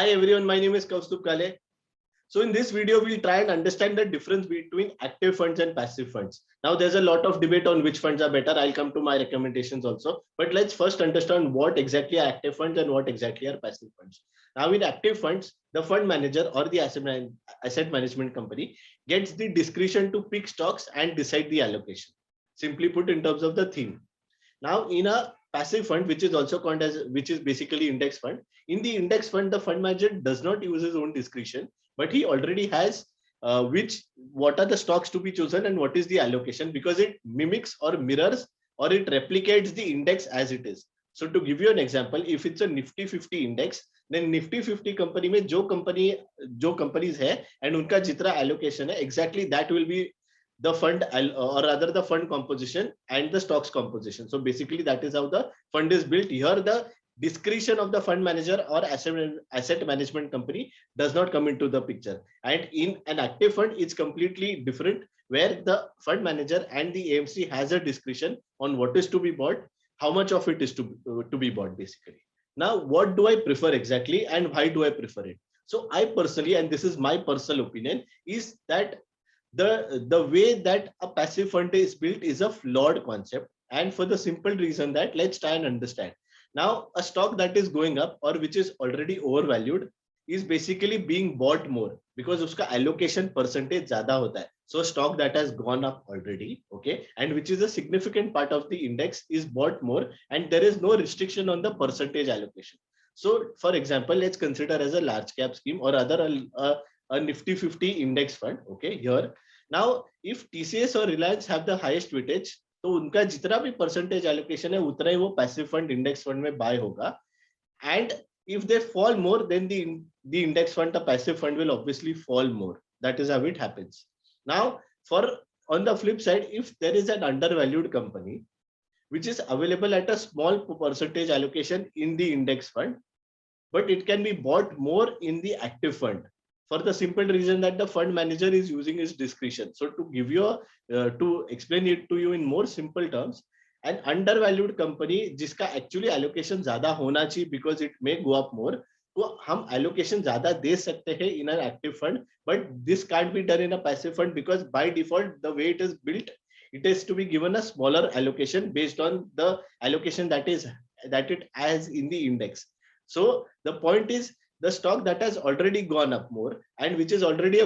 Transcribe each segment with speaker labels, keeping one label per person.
Speaker 1: Hi everyone, my name is Kaustubh Kale. So in this video, we'll try and understand the difference between active funds and passive funds. Now there's a lot of debate on which funds are better. I'll come to my recommendations also, but let's first understand what exactly are active funds and what exactly are passive funds. Now in active funds, the fund manager or the asset management company gets the discretion to pick stocks and decide the allocation. Simply put, in terms of the theme. Now, in a passive fund, which is also called as, which is basically index fund, in the index fund, the fund manager does not use his own discretion, but he already has what are the stocks to be chosen and what is the allocation, because it mimics or mirrors or it replicates the index as it is. So to give you an example, if it's a Nifty 50 index, then Nifty 50 company में जो companies है and उनका जितना allocation है, exactly that will be the fund, or rather the fund composition and the stocks composition. So basically that is how the fund is built. Here the discretion of the fund manager or asset management company does not come into the picture. And in an active fund, it's completely different, where the fund manager and the AMC has a discretion on what is to be bought, how much of it is to be bought basically. Now, what do I prefer exactly and why do I prefer it? So I personally, and this is my personal opinion, is that the way that a passive fund is built is a flawed concept, and for the simple reason that, let's try and understand. Now a stock that is going up or which is already overvalued is basically being bought more because uska allocation percentage zyada hota hai. So stock that has gone up already, okay, and which is a significant part of the index is bought more, and there is no restriction on the percentage allocation. So for example, let's consider as a large cap scheme or other a Nifty 50 index fund. Okay, here now if TCS or Reliance have the highest weightage, तो उनका जितना भी percentage allocation है उतना ही वो passive fund index fund में bye होगा. And if they fall more, then the index fund, the passive fund will obviously fall more. That is how it happens. Now, for on the flip side, if there is an undervalued company which is available at a small percentage allocation in the index fund, but it can be bought more in the active fund, for the simple reason that the fund manager is using his discretion. So to give you to explain it to you in more simple terms, an undervalued company जिसका actually allocation ज़्यादा होना चाहिए because it may go up more, तो हम allocation ज़्यादा दे सकते हैं in an active fund, but this can't be done in a passive fund because by default the way it is built, it is to be given a smaller allocation based on the allocation that it has in the index. So the point is, the stock that has already gone up more and which is already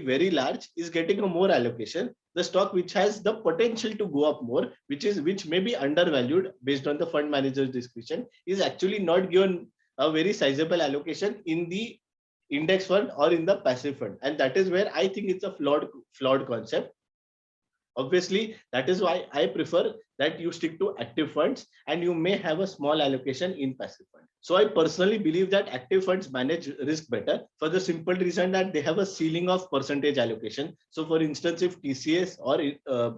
Speaker 1: very large is getting a more allocation. The stock which has the potential to go up more, which may be undervalued based on the fund manager's discretion, is actually not given a very sizable allocation in the index fund or in the passive fund, and that is where I think it's a flawed concept. Obviously, that is why I prefer that you stick to active funds and you may have a small allocation in passive fund. So I personally believe that active funds manage risk better for the simple reason that they have a ceiling of percentage allocation. So for instance, if TCS or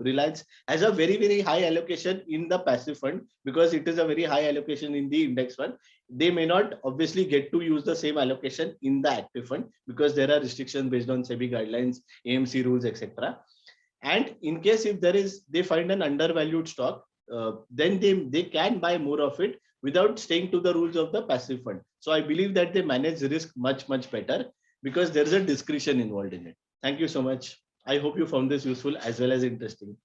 Speaker 1: Reliance has a very high allocation in the passive fund because it is a very high allocation in the index fund, they may not obviously get to use the same allocation in the active fund because there are restrictions based on SEBI guidelines, AMC rules, etc. And in case if they find an undervalued stock, then they can buy more of it without staying to the rules of the passive fund. So I believe that they manage risk much better because there is a discretion involved in it. Thank you so much. I hope you found this useful as well as interesting.